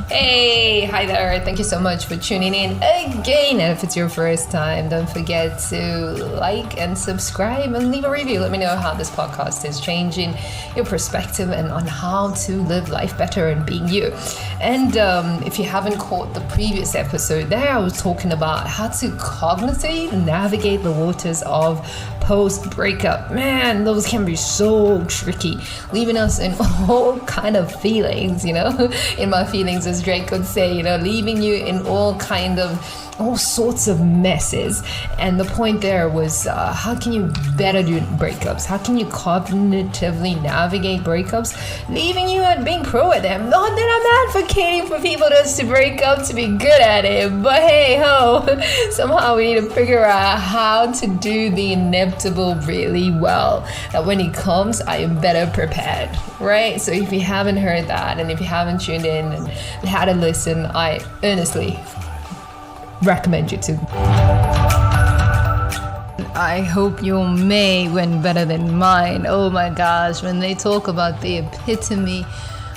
Hey, hi there. Thank you so much for tuning in again. And if it's your first time, don't forget to like and subscribe and leave a review. Let me know how this podcast is changing your perspective and on how to live life better and being you. And if you haven't caught the previous episode, there I was talking about how to cognitively navigate the waters of post-breakup. Man, those can be so tricky, leaving us in all kind of feelings, in my feelings, as Drake could say, leaving you in all sorts of messes. And the point there was, how can you better do breakups? How can you cognitively navigate breakups, leaving you at being pro at them? Not that I'm advocating for people just to break up to be good at it, but hey ho, somehow we need to figure out how to do the inevitable really well, that when it comes, I am better prepared, right? So if you haven't heard that, and if you haven't tuned in and had a listen, I earnestly recommend you to. I hope your May went better than mine. Oh my gosh, when they talk about the epitome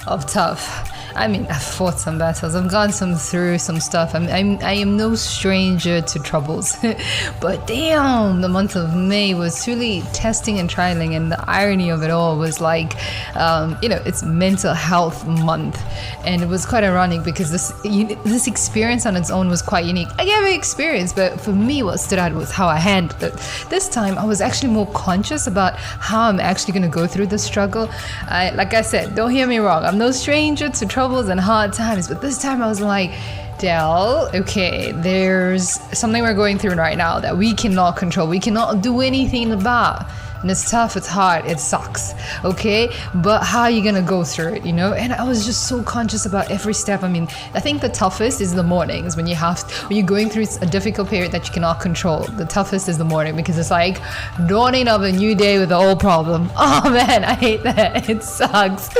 of tough, I mean, I've fought some battles. I've gone through some stuff. I am no stranger to troubles. But damn, the month of May was truly testing and trialing. And the irony of it all was like, it's mental health month. And it was quite ironic because this experience on its own was quite unique. I gave an experience, but for me, what stood out was how I handled it. This time, I was actually more conscious about how I'm actually going to go through the struggle. Like I said, don't hear me wrong. I'm no stranger to troubles and hard times, but this time I was like, Del, okay, there's something we're going through right now that we cannot control, we cannot do anything about. And it's tough, it's hard, it sucks, okay? But how are you gonna go through it, And I was just so conscious about every step. I mean, I think the toughest is the mornings when you're going through a difficult period that you cannot control. The toughest is the morning because it's like dawning of a new day with an old problem. Oh man, I hate that. It sucks.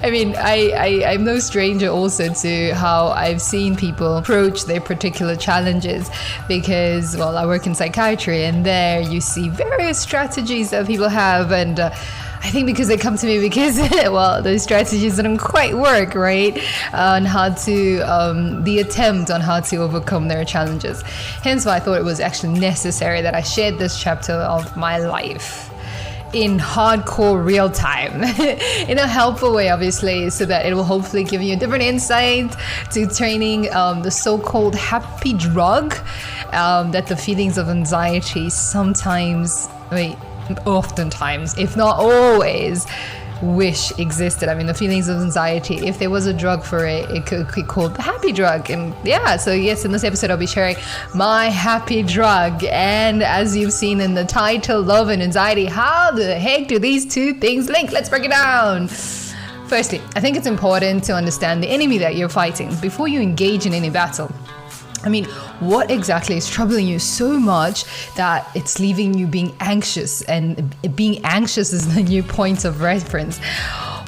I mean, I'm no stranger also to how I've seen people approach their particular challenges because, well, I work in psychiatry and there you see various strategies that people have, and I think because they come to me because those strategies didn't quite work, right, on how to the attempt on how to overcome their challenges. Hence why I thought it was actually necessary that I shared this chapter of my life in hardcore real time in a helpful way, obviously, so that it will hopefully give you a different insight to training the so-called happy drug that the feelings of anxiety oftentimes, if not always, wish existed. I mean, the feelings of anxiety, if there was a drug for it, it could be called the happy drug. And so yes, in this episode I'll be sharing my happy drug. And as you've seen in the title, love and anxiety, how the heck do these two things link? Let's break it down. Firstly, I think it's important to understand the enemy that you're fighting before you engage in any battle. I mean, what exactly is troubling you so much that it's leaving you being anxious, and being anxious is the new point of reference?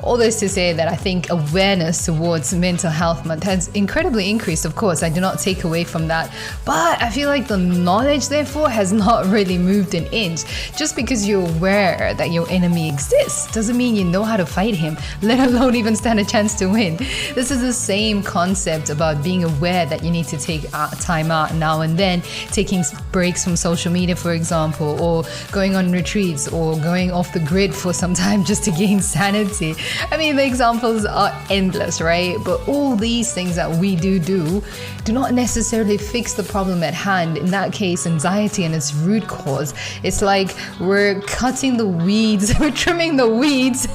All this to say that I think awareness towards mental health month has incredibly increased. Of course, I do not take away from that, but I feel like the knowledge, therefore, has not really moved an inch. Just because you're aware that your enemy exists doesn't mean you know how to fight him, let alone even stand a chance to win. This is the same concept about being aware that you need to take time out now and then, taking breaks from social media, for example, or going on retreats, or going off the grid for some time just to gain sanity. I mean, the examples are endless, right? But all these things that we do not necessarily fix the problem at hand. In that case, anxiety and its root cause. It's like we're cutting the weeds, we're trimming the weeds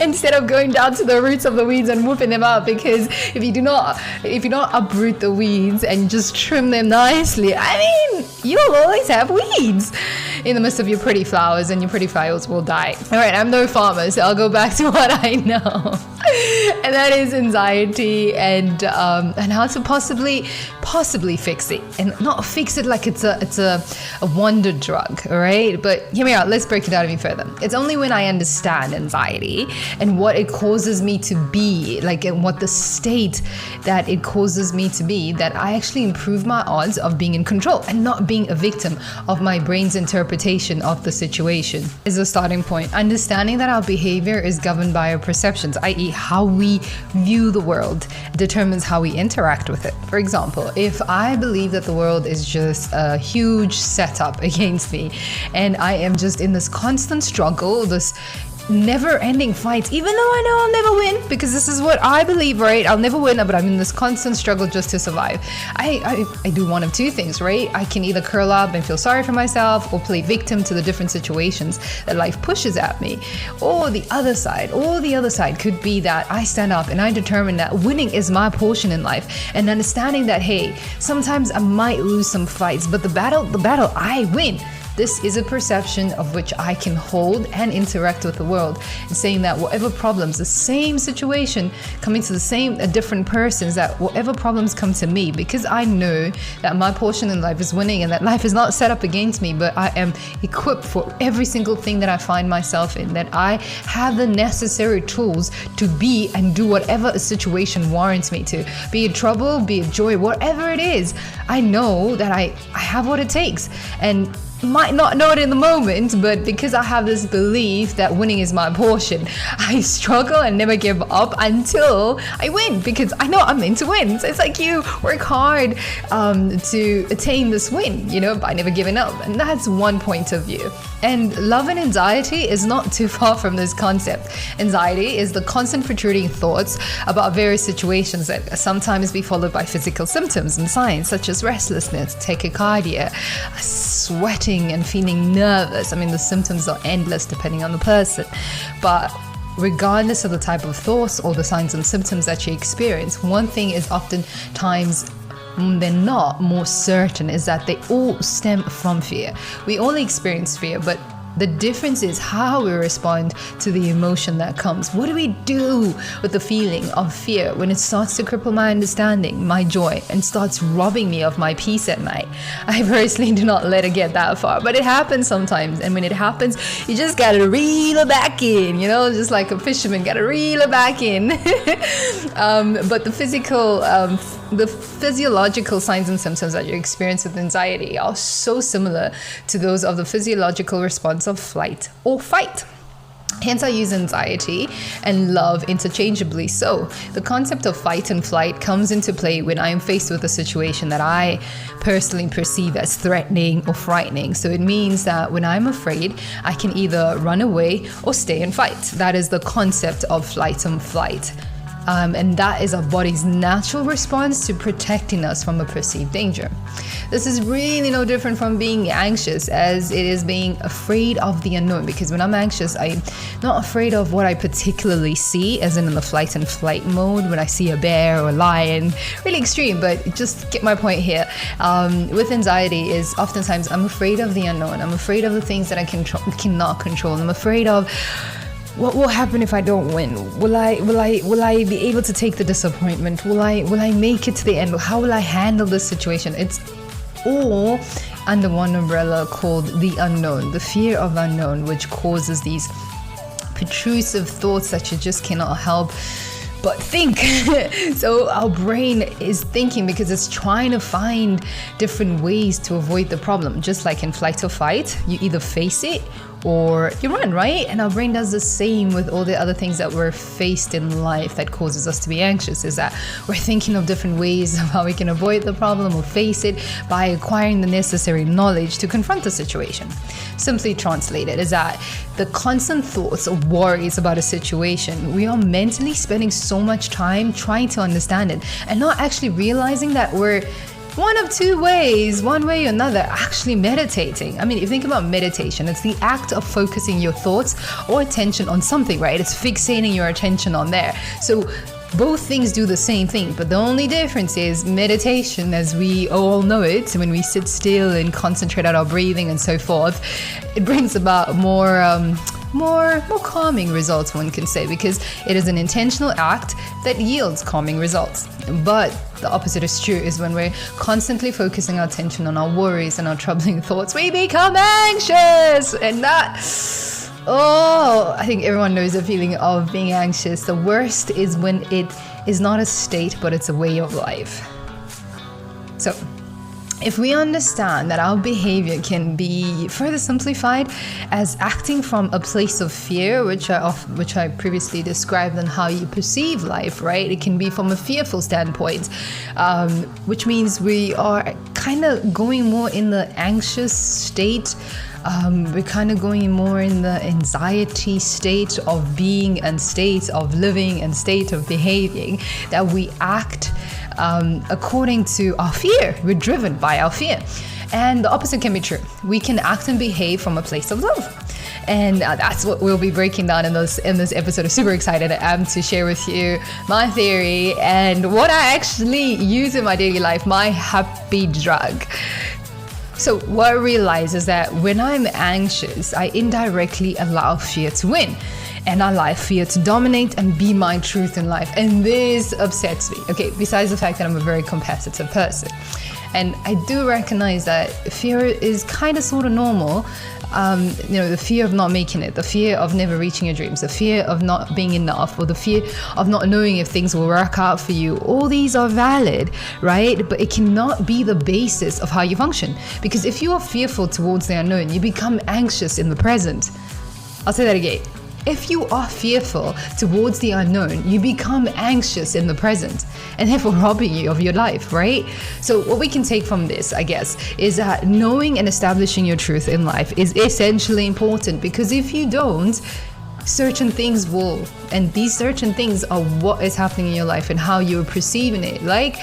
instead of going down to the roots of the weeds and whooping them up. Because if you don't uproot the weeds and just trim them nicely, I mean, you'll always have weeds in the midst of your pretty flowers, and your pretty flowers will die. All right, I'm no farmer, so I'll go back to what I know. And that is anxiety and how to possibly fix it, and not fix it like it's a wonder drug, all right? But hear me out, let's break it down even further. It's only when I understand anxiety and what it causes me to be, like, and what the state that it causes me to be, that I actually improve my odds of being in control and not being a victim of my brain's interpretation interpretation of the situation is a starting point. Understanding that our behavior is governed by our perceptions, i.e. how we view the world, determines how we interact with it. For example, if I believe that the world is just a huge setup against me, and I am just in this constant struggle, this never-ending fight, even though I know I'll never win, because this is what I believe, right? I'll never win, but I'm in this constant struggle just to survive. I do one of two things, right? I can either curl up and feel sorry for myself, or play victim to the different situations that life pushes at me. Or the other side could be that I stand up and I determine that winning is my portion in life, and understanding that, hey, sometimes I might lose some fights, but the battle I win. This is a perception of which I can hold and interact with the world, and saying that whatever problems, the same situation coming to different persons, that whatever problems come to me, because I know that my portion in life is winning and that life is not set up against me, but I am equipped for every single thing that I find myself in, that I have the necessary tools to be and do whatever a situation warrants me to. Be it trouble, be it joy, whatever it is, I know that I have what it takes. And might not know it in the moment, but because I have this belief that winning is my portion, I struggle and never give up until I win, because I know I'm meant to win. So it's like you work hard to attain this win, by never giving up. And that's one point of view. And love and anxiety is not too far from this concept. Anxiety is the constant protruding thoughts about various situations that sometimes be followed by physical symptoms and signs such as restlessness, tachycardia, sweating, and feeling nervous. I mean, the symptoms are endless depending on the person. But regardless of the type of thoughts or the signs and symptoms that you experience, one thing is oftentimes they're not more certain, is that they all stem from fear. We all experience fear, but the difference is how we respond to the emotion that comes. What do we do with the feeling of fear when it starts to cripple my understanding, my joy, and starts robbing me of my peace at night? I personally do not let it get that far, but it happens sometimes. And when it happens, you just gotta reel it back in, just like a fisherman, gotta reel it back in. But the physiological signs and symptoms that you experience with anxiety are so similar to those of the physiological response of flight or fight. Hence, I use anxiety and love interchangeably. So, the concept of fight and flight comes into play when I am faced with a situation that I personally perceive as threatening or frightening. So, it means that when I'm afraid, I can either run away or stay and fight. That is the concept of flight and flight. And that is our body's natural response to protecting us from a perceived danger. This is really no different from being anxious, as it is being afraid of the unknown. Because when I'm anxious, I'm not afraid of what I particularly see, as in the flight and flight mode, when I see a bear or a lion. Really extreme, but just get my point here. With anxiety is oftentimes I'm afraid of the unknown. I'm afraid of the things that I cannot control. I'm afraid of what will happen if I don't win? Will I be able to take the disappointment? Will I make it to the end? How will I handle this situation? It's all under one umbrella called the unknown, the fear of unknown, which causes these protrusive thoughts that you just cannot help but think. So our brain is thinking because it's trying to find different ways to avoid the problem. Just like in flight or fight, you either face it or you run, right? And our brain does the same with all the other things that we're faced in life that causes us to be anxious, is that we're thinking of different ways of how we can avoid the problem or face it by acquiring the necessary knowledge to confront the situation. Simply translated is that the constant thoughts or worries about a situation, we are mentally spending so much time trying to understand it and not actually realizing that we're one of two ways, one way or another, actually meditating. I mean, if you think about meditation, it's the act of focusing your thoughts or attention on something, right? It's fixating your attention on there. So both things do the same thing, but the only difference is meditation, as we all know it, when we sit still and concentrate on our breathing and so forth, it brings about more calming results, one can say, because it is an intentional act that yields calming results. But the opposite is true, is when we're constantly focusing our attention on our worries and our troubling thoughts, we become anxious. And that, I think everyone knows the feeling of being anxious. The worst is when it is not a state, but it's a way of life. So if we understand that our behavior can be further simplified as acting from a place of fear, which I previously described, on how you perceive life, right? It can be from a fearful standpoint, which means we are kind of going more in the anxious state. We're kind of going more in the anxiety state of being and state of living and state of behaving, that we act according to our fear. We're driven by our fear. And the opposite can be true. We can act and behave from a place of love. And that's what we'll be breaking down in this episode. I'm super excited I am to share with you my theory and what I actually use in my daily life, my happy drug. So what I realize is that when I'm anxious, I indirectly allow fear to win. And I allow fear to dominate and be my truth in life. And this upsets me. Okay, besides the fact that I'm a very competitive person. And I do recognize that fear is kind of sort of normal. The fear of not making it, the fear of never reaching your dreams, the fear of not being enough, or the fear of not knowing if things will work out for you. All these are valid, right? But it cannot be the basis of how you function. Because if you are fearful towards the unknown, you become anxious in the present. I'll say that again. If you are fearful towards the unknown, you become anxious in the present, and therefore robbing you of your life, right? So what we can take from this, I guess, is that knowing and establishing your truth in life is essentially important, because if you don't, certain things will, and these certain things are what is happening in your life and how you're perceiving it. Like,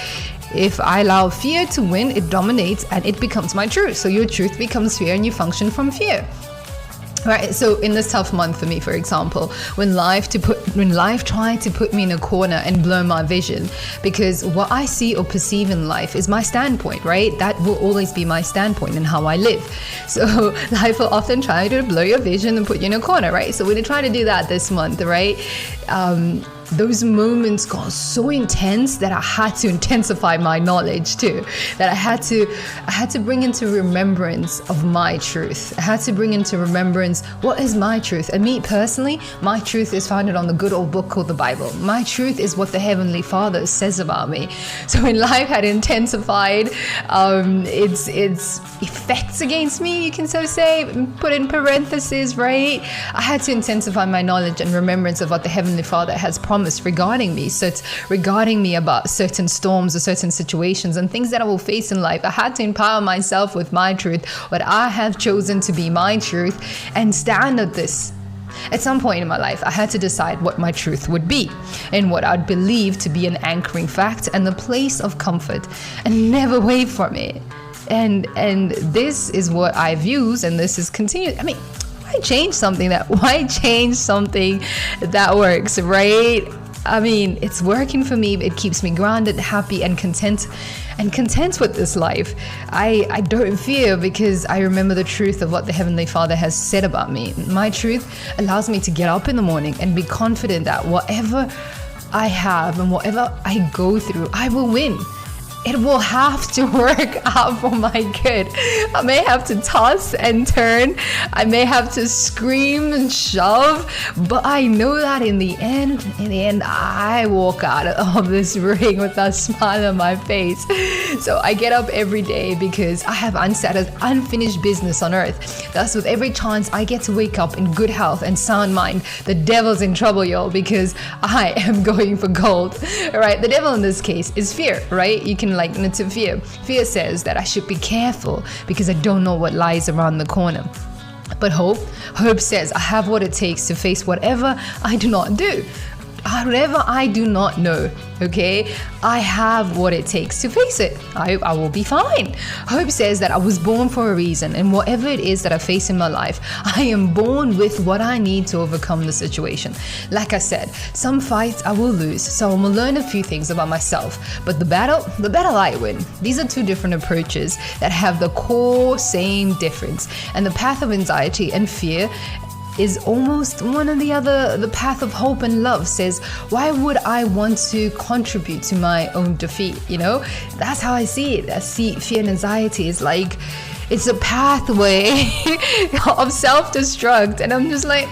if I allow fear to win, it dominates and it becomes my truth. So your truth becomes fear and you function from fear. Right, so in this tough month for me, for example, when life tried to put me in a corner and blur my vision, because what I see or perceive in life is my standpoint, right? That will always be my standpoint in how I live. So life will often try to blur your vision and put you in a corner, right? So when they try to do that this month, right, those moments got so intense that I had to intensify my knowledge too. That I had to bring into remembrance of my truth. I had to bring into remembrance what is my truth. And me personally, my truth is founded on the good old book called the Bible. My truth is what the Heavenly Father says about me. So when life had intensified its effects against me, you can so say, put in parentheses, right? I had to intensify my knowledge and remembrance of what the Heavenly Father has promised regarding me. So it's regarding me about certain storms or certain situations and things that I will face in life. I had to empower myself with my truth, what I have chosen to be my truth, and stand at this. At some point in my life, I had to decide what my truth would be and what I'd believe to be an anchoring fact and the place of comfort, and never waver from it. And this is what I've used, and this is continued. I mean, why change something that works, right? I mean, it's working for me. It keeps me grounded, happy, and content with this life. I don't fear because I remember the truth of what the Heavenly Father has said about me. My truth allows me to get up in the morning and be confident that whatever I have and whatever I go through, I will win. It will have to work out for my good. I may have to toss and turn. I may have to scream and shove, but I know that in the end, I walk out of this ring with a smile on my face. So I get up every day because I have unfinished business on earth. Thus, with every chance I get to wake up in good health and sound mind, the devil's in trouble, y'all, because I am going for gold. All right, the devil in this case is fear, right? You can liken it to fear. Fear says that I should be careful because I don't know what lies around the corner. But hope says I have what it takes to face whatever I do not do. Whatever I do not know, okay? I have what it takes to face it. I will be fine. Hope says that I was born for a reason, and whatever it is that I face in my life, I am born with what I need to overcome the situation. Like I said, some fights I will lose, so I'm gonna learn a few things about myself. But the battle I win. These are two different approaches that have the core same difference. And the path of anxiety and fear is almost one or the other. The path of hope and love says, why would I want to contribute to my own defeat? You know, that's how I see it. I see fear and anxiety is like, It's a pathway of self-destruct. And I'm just like,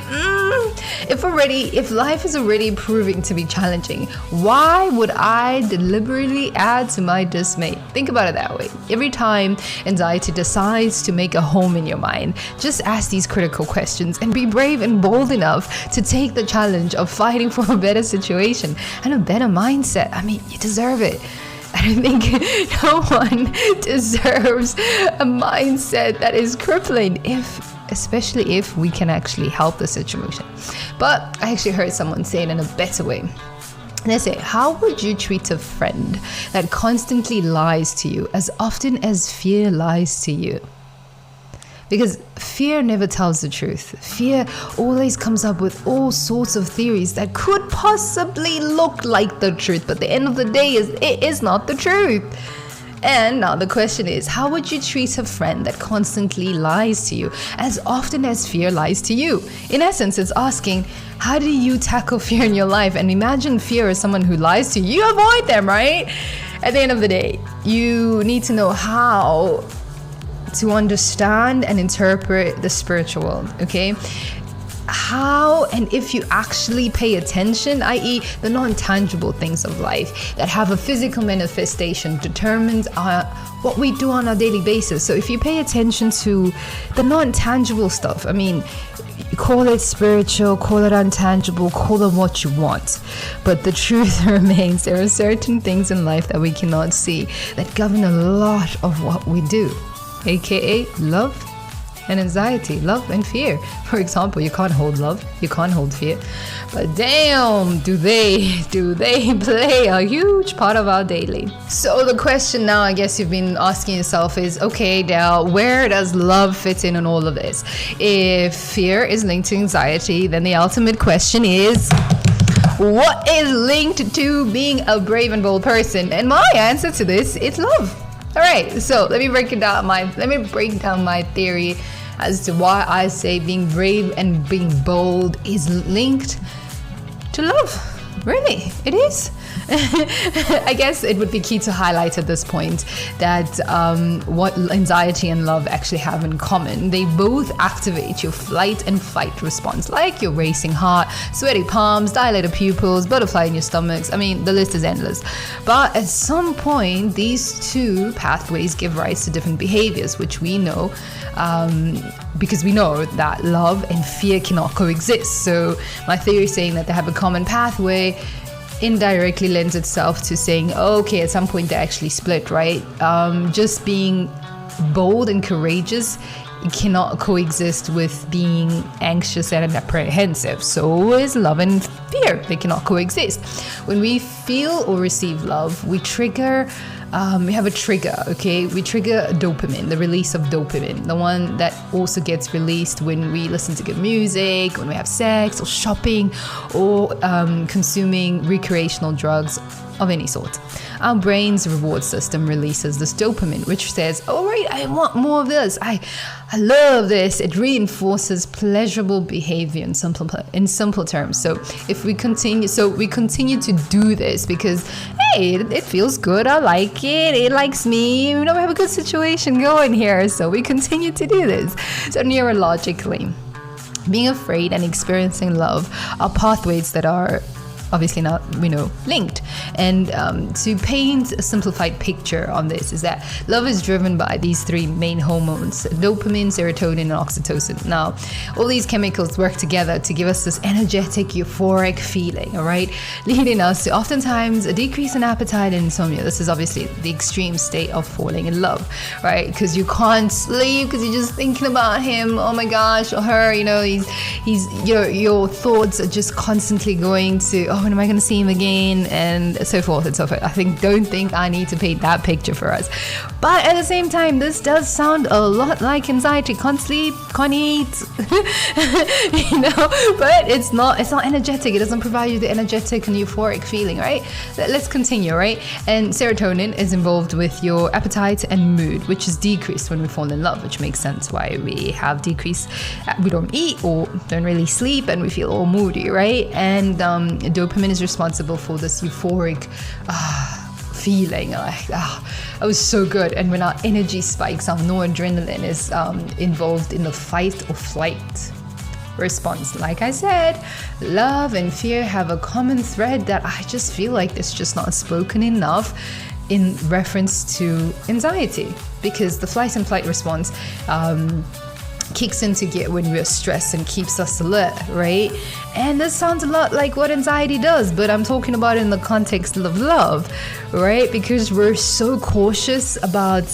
if life is already proving to be challenging, why would I deliberately add to my dismay? Think about it that way. Every time anxiety decides to make a home in your mind, just ask these critical questions and be brave and bold enough to take the challenge of fighting for a better situation and a better mindset. I mean, you deserve it. I don't think no one deserves a mindset that is crippling, especially if we can actually help the situation. But I actually heard someone say it in a better way. They say, how would you treat a friend that constantly lies to you as often as fear lies to you? Because fear never tells the truth. Fear always comes up with all sorts of theories that could possibly look like the truth, but at the end of the day, it is not the truth. And now the question is, how would you treat a friend that constantly lies to you as often as fear lies to you? In essence, it's asking, how do you tackle fear in your life? And imagine fear as someone who lies to you. You avoid them, right? At the end of the day, you need to know how to understand and interpret the spiritual world, okay? How and if you actually pay attention, i.e. the non-tangible things of life that have a physical manifestation determines what we do on a daily basis. So if you pay attention to the non-tangible stuff, I mean, call it spiritual, call it untangible, call it what you want. But the truth remains, there are certain things in life that we cannot see that govern a lot of what we do. AKA love and anxiety, love and fear. For example, you can't hold love, you can't hold fear, but damn, do they play a huge part of our daily. So the question now, I guess you've been asking yourself is, okay, Dal, where does love fit in all of this? If fear is linked to anxiety, then the ultimate question is, what is linked to being a brave and bold person? And my answer to this is love. All right, so let me break down my theory as to why I say being brave and being bold is linked to love. Really, it is. I guess it would be key to highlight at this point that what anxiety and love actually have in common. They both activate your flight and fight response, like your racing heart, sweaty palms, dilated pupils, butterfly in your stomachs. I mean, the list is endless. But at some point, these two pathways give rise to different behaviors, which we know because we know that love and fear cannot coexist. So my theory is saying that they have a common pathway indirectly lends itself to saying, okay, at some point they actually split, right? Just being bold and courageous cannot coexist with being anxious and apprehensive. So is love and fear. They cannot coexist. When we feel or receive love, we have a trigger, okay? We trigger dopamine, the release of dopamine, the one that also gets released when we listen to good music, when we have sex or shopping or consuming recreational drugs of any sort. Our brain's reward system releases this dopamine, which says, all right, I want more of this. I love this. It reinforces pleasurable behavior in simple terms. So we continue to do this because, hey, it feels good. I like it. It likes me. We have a good situation going here. So we continue to do this. So neurologically, being afraid and experiencing love are pathways that are obviously not, linked. And to paint a simplified picture on this is that love is driven by these three main hormones: dopamine, serotonin, and oxytocin. Now, all these chemicals work together to give us this energetic, euphoric feeling, all right, leading us to oftentimes a decrease in appetite and insomnia. This is obviously the extreme state of falling in love, right? Because you can't sleep because you're just thinking about him, oh my gosh, or her, he's your thoughts are just constantly going to, oh, when am I going to see him again, and so forth and so forth. Don't think I need to paint that picture for us. But at the same time, this does sound a lot like anxiety. Can't sleep, can't eat, but it's not energetic. It doesn't provide you the energetic and euphoric feeling, right? Let's continue, right? And serotonin is involved with your appetite and mood, which is decreased when we fall in love, which makes sense why we have decreased. We don't eat or don't really sleep and we feel all moody, right? And dopamine is responsible for this euphoric feeling like, it was so good. And when our energy spikes, our noradrenaline is involved in the fight or flight response. Like I said, love and fear have a common thread that I just feel like it's just not spoken enough in reference to anxiety, because the flight and flight response kicks into gear when we're stressed and keeps us alert, right? And this sounds a lot like what anxiety does, but I'm talking about it in the context of love, right? Because we're so cautious about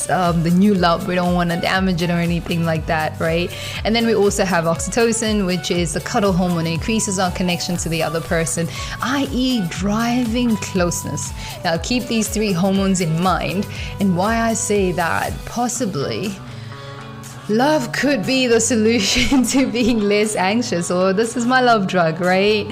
the new love. We don't want to damage it or anything like that, right? And then we also have oxytocin, which is the cuddle hormone. It increases our connection to the other person, i.e. driving closeness. Now keep these three hormones in mind, and why I say that possibly love could be the solution to being less anxious, or this is my love drug, right?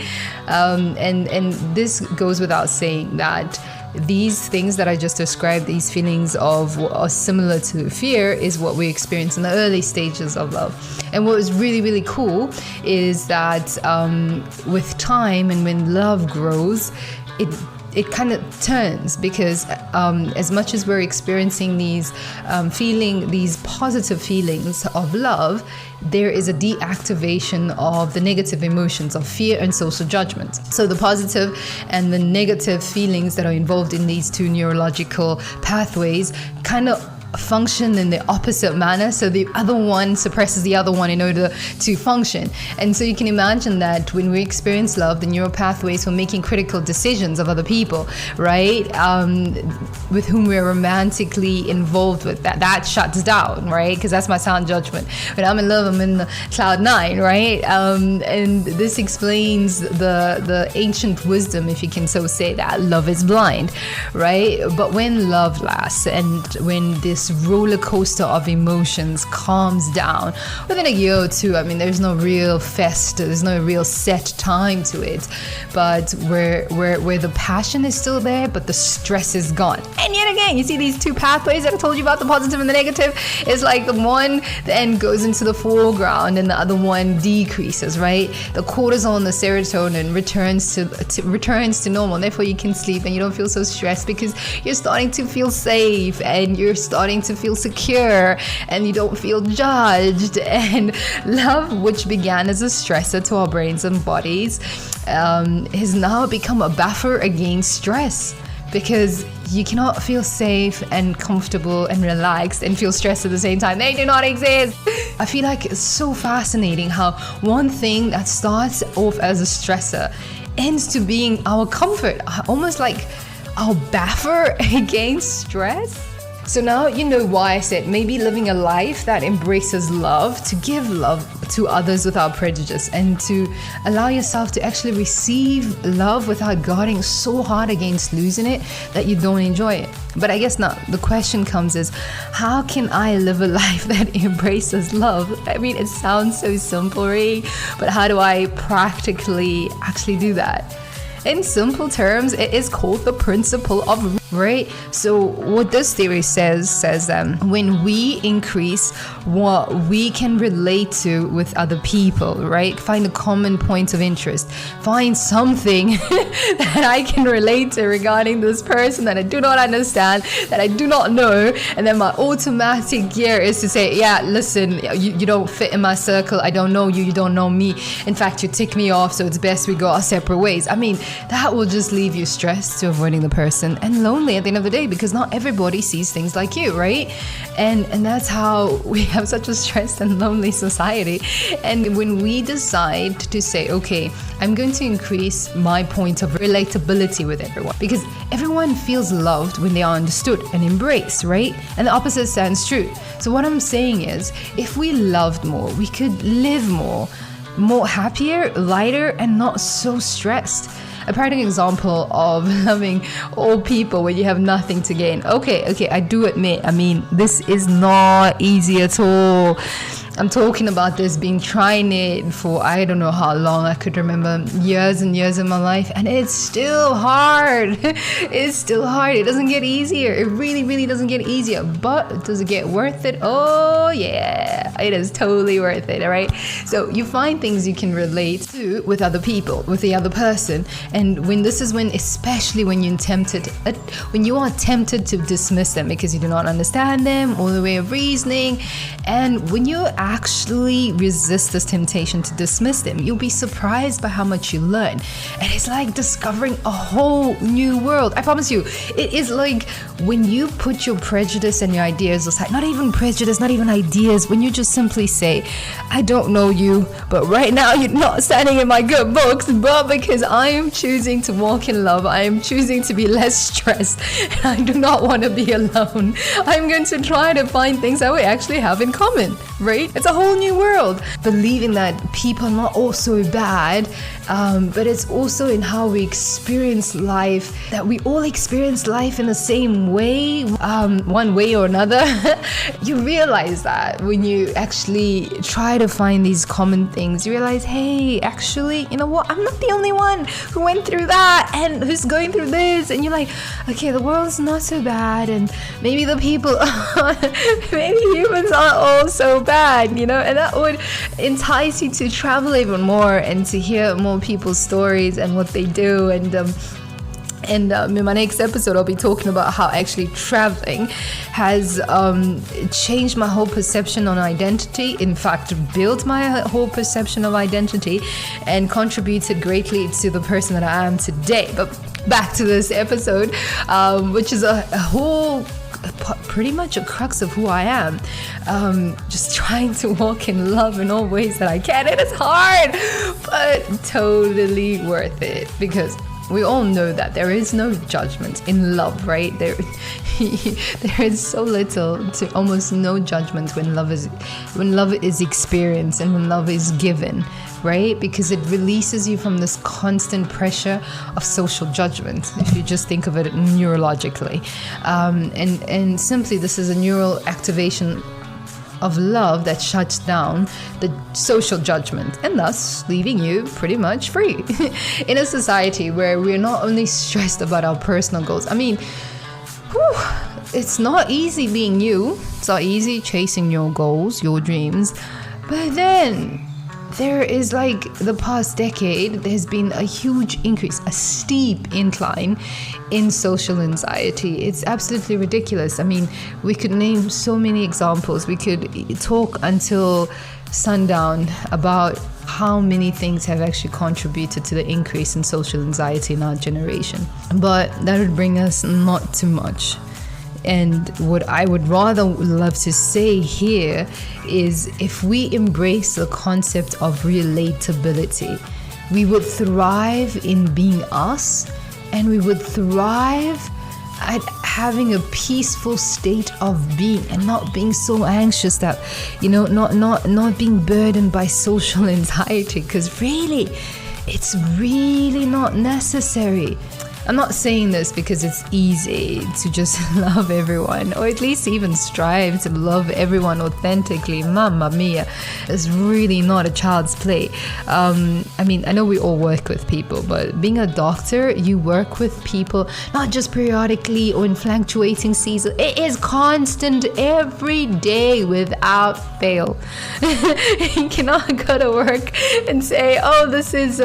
And this goes without saying that these things that I just described, these feelings of are similar to fear, is what we experience in the early stages of love. And what is really, really cool is that with time and when love grows, it kind of turns, because as much as we're experiencing these these positive feelings of love, there is a deactivation of the negative emotions of fear and social judgment. So the positive and the negative feelings that are involved in these two neurological pathways kind of function in the opposite manner, so the other one suppresses the other one in order to function. And so you can imagine that when we experience love, the neural pathways for making critical decisions of other people, right, with whom we're romantically involved with, that shuts down, right? Because that's my sound judgment. When I'm in love, I'm in the cloud nine, right? And this explains the ancient wisdom, if you can so say, that love is blind, right? But when love lasts, and when this roller coaster of emotions calms down within a year or two, I mean, there's no real there's no real set time to it, but where the passion is still there, but the stress is gone. And yet again, you see these two pathways that I told you about, the positive and the negative, is like the one then goes into the foreground and the other one decreases, right? The cortisol and the serotonin returns to normal, and therefore you can sleep and you don't feel so stressed, because you're starting to feel safe and you're starting to feel secure and you don't feel judged. And love, which began as a stressor to our brains and bodies, has now become a buffer against stress, because you cannot feel safe and comfortable and relaxed and feel stressed at the same time. They do not exist. I feel like it's so fascinating how one thing that starts off as a stressor ends to being our comfort, almost like our buffer against stress. So now you know why I said maybe living a life that embraces love, to give love to others without prejudice, and to allow yourself to actually receive love without guarding so hard against losing it that you don't enjoy it. But I guess now the question comes is, how can I live a life that embraces love? I mean, it sounds so simple, right? But how do I practically actually do that? In simple terms, it is called the principle of, right? So what this theory says when we increase what we can relate to with other people, right? Find a common point of interest. Find something that I can relate to regarding this person that I do not understand, that I do not know. And then my automatic gear is to say, yeah, listen, you don't fit in my circle. I don't know you. You don't know me. In fact, you tick me off. So it's best we go our separate ways. I mean, that will just leave you stressed to avoiding the person and lonely at the end of the day, because not everybody sees things like you, right? And that's how we have such a stressed and lonely society. And when we decide to say, okay, I'm going to increase my point of relatability with everyone, because everyone feels loved when they are understood and embraced, right? And the opposite stands true. So what I'm saying is, if we loved more, we could live more happier, lighter, and not so stressed. A practical example of loving all people when you have nothing to gain. Okay, I do admit, I mean, this is not easy at all. I'm talking about this, been trying it for I don't know how long. I could remember years and years of my life, and it's still hard. It's still hard. It doesn't get easier. It really, really doesn't get easier. But does it get worth it? Oh yeah, it is totally worth it. All right. So you find things you can relate to with other people, with the other person, and especially when you are tempted to dismiss them because you do not understand them or the way of reasoning, and when you actually resist this temptation to dismiss them, you'll be surprised by how much you learn. And it's like discovering a whole new world. I promise you, it is like when you put your prejudice and your ideas aside, not even prejudice, not even ideas, when you just simply say, I don't know you, but right now you're not standing in my good books, but because I am choosing to walk in love, I am choosing to be less stressed, and I do not want to be alone, I'm going to try to find things that we actually have in common, right? It's a whole new world. Believing that people are not all so bad, but it's also in how we experience life, that we all experience life in the same way, one way or another. You realize that when you actually try to find these common things, you realize, hey, actually, you know what? I'm not the only one who went through that and who's going through this. And you're like, okay, the world's not so bad, and maybe the people, maybe humans aren't all so bad, you know, and that would entice you to travel even more and to hear more people's stories and what they do. And in my next episode, I'll be talking about how actually traveling has changed my whole perception on identity. In fact, built my whole perception of identity and contributed greatly to the person that I am today. But back to this episode, which is a whole pretty much a crux of who I am. Just trying to walk in love in all ways that I can. It is hard, but totally worth it, because we all know that there is no judgment in love, right? There is so little to almost no judgment when love is experienced and when love is given, right? Because it releases you from this constant pressure of social judgment, if you just think of it neurologically. And simply, this is a neural activation of love that shuts down the social judgment, and thus leaving you pretty much free. In a society where we're not only stressed about our personal goals, I mean, it's not easy being you, it's not easy chasing your goals, your dreams, but then there is, like, the past decade, there's been a huge increase, a steep incline in social anxiety. It's absolutely ridiculous. I mean, we could name so many examples. We could talk until sundown about how many things have actually contributed to the increase in social anxiety in our generation. But that would bring us not too much. And what I would rather love to say here is, if we embrace the concept of relatability, we would thrive in being us, and we would thrive at having a peaceful state of being and not being so anxious that, you know, not being burdened by social anxiety, because really, it's really not necessary. I'm not saying this because it's easy to just love everyone, or at least even strive to love everyone authentically. Mamma mia, it's really not a child's play. I mean, I know we all work with people, but being a doctor, you work with people not just periodically or in fluctuating seasons. It is constant every day without fail. You cannot go to work and say, oh, this is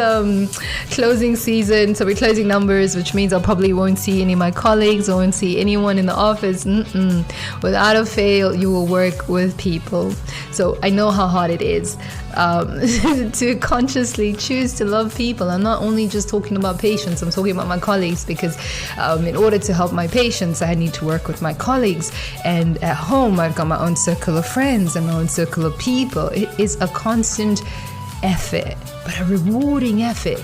closing season, so we're closing numbers, which means I probably won't see any of my colleagues, I won't see anyone in the office. Without a fail, you will work with people. So I know how hard it is to consciously choose to love people. I'm not only just talking about patients, I'm talking about my colleagues, because in order to help my patients, I need to work with my colleagues. And at home, I've got my own circle of friends and my own circle of people. It is a constant effort, but a rewarding effort.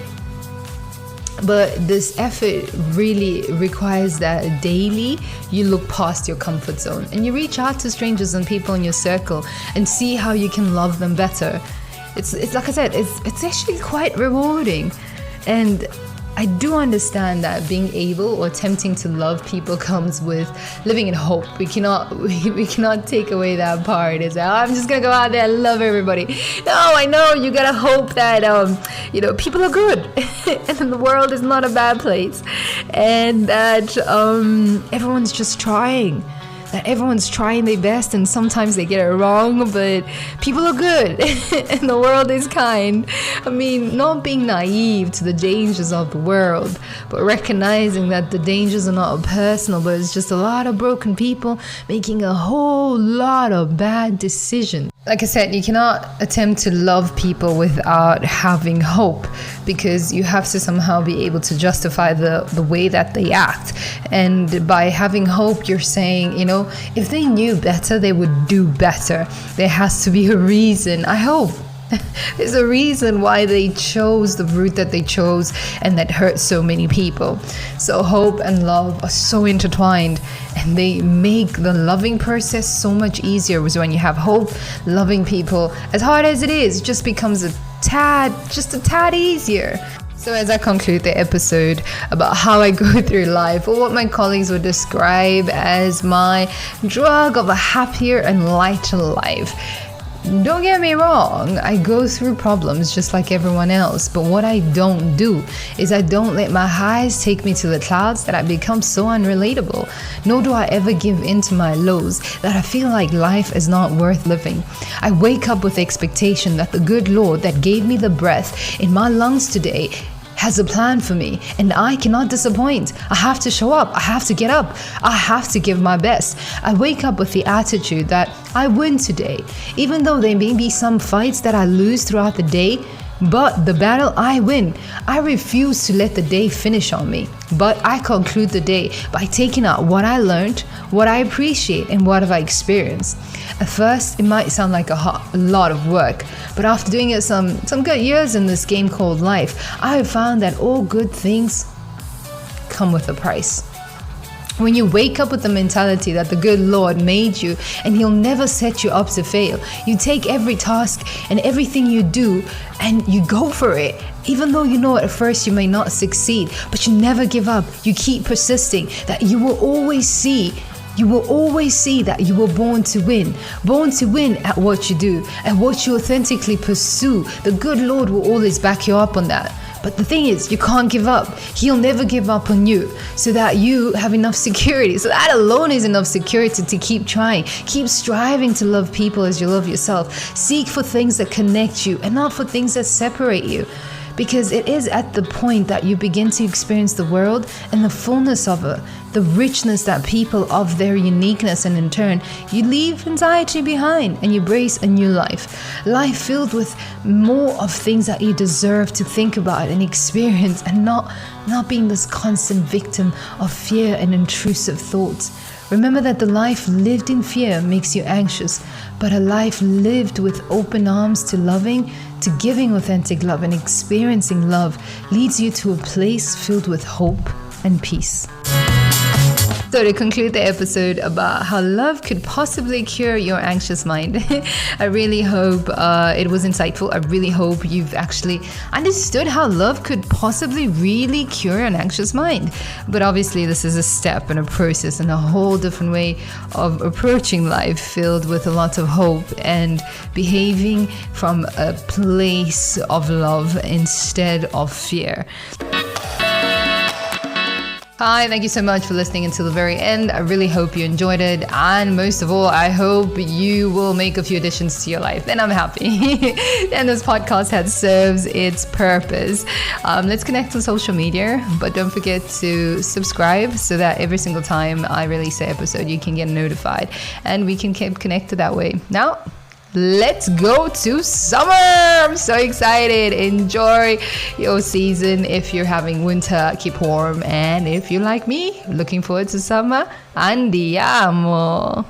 But this effort really requires that daily you look past your comfort zone and you reach out to strangers and people in your circle and see how you can love them better. It's like I said, it's actually quite rewarding. And I do understand that being able or attempting to love people comes with living in hope. We cannot take away that part. It's like, oh, I'm just gonna go out there and love everybody. No, I know you gotta hope that people are good and the world is not a bad place, and that everyone's just trying. That everyone's trying their best, and sometimes they get it wrong, but people are good and the world is kind. I mean, not being naive to the dangers of the world, but recognizing that the dangers are not personal, but it's just a lot of broken people making a whole lot of bad decisions. Like I said, you cannot attempt to love people without having hope, because you have to somehow be able to justify the way that they act. And by having hope, you're saying, if they knew better, they would do better. There has to be a reason. I hope there's a reason why they chose the route that they chose and that hurt so many people. So hope and love are so intertwined, and they make the loving process so much easier. Because when you have hope, loving people, as hard as it is, just becomes a tad easier. So as I conclude the episode about how I go through life, or what my colleagues would describe as my drug of a happier and lighter life. Don't get me wrong, I go through problems just like everyone else, but what I don't do is I don't let my highs take me to the clouds that I become so unrelatable, nor do I ever give in to my lows that I feel like life is not worth living. I wake up with expectation that the good Lord that gave me the breath in my lungs today has a plan for me, and I cannot disappoint. I have to show up. I have to get up. I have to give my best. I wake up with the attitude that I win today, even though there may be some fights that I lose throughout the day, but the battle I win. I refuse to let the day finish on me, but I conclude the day by taking out what I learned, what I appreciate, and what have I experienced. At first, it might sound like a lot of work, but after doing it some good years in this game called life, I have found that all good things come with a price. When you wake up with the mentality that the good Lord made you and He'll never set you up to fail, you take every task and everything you do and you go for it. Even though you know at first you may not succeed, but you never give up. You keep persisting, that you will always see that you were born to win at what you do and what you authentically pursue. The good Lord will always back you up on that. But the thing is, you can't give up. He'll never give up on you, so that you have enough security. So that alone is enough security to keep trying. Keep striving to love people as you love yourself. Seek for things that connect you and not for things that separate you. Because it is at the point that you begin to experience the world and the fullness of it, the richness that people of their uniqueness, and in turn, you leave anxiety behind and you embrace a new life. Life filled with more of things that you deserve to think about and experience, and not being this constant victim of fear and intrusive thoughts. Remember that the life lived in fear makes you anxious, but a life lived with open arms to loving, to giving authentic love and experiencing love leads you to a place filled with hope and peace. So to conclude the episode about how love could possibly cure your anxious mind, I really hope it was insightful. I really hope you've actually understood how love could possibly really cure an anxious mind. But obviously this is a step and a process and a whole different way of approaching life, filled with a lot of hope and behaving from a place of love instead of fear. Hi, thank you so much for listening until the very end. I really hope you enjoyed it. And most of all, I hope you will make a few additions to your life. Then I'm happy. And this podcast has serves its purpose. Let's connect on social media, but don't forget to subscribe so that every single time I release an episode, you can get notified and we can keep connected that way. Now, let's go to summer. I'm so excited. Enjoy your season. If you're having winter, keep warm. And if you're like me, looking forward to summer, andiamo.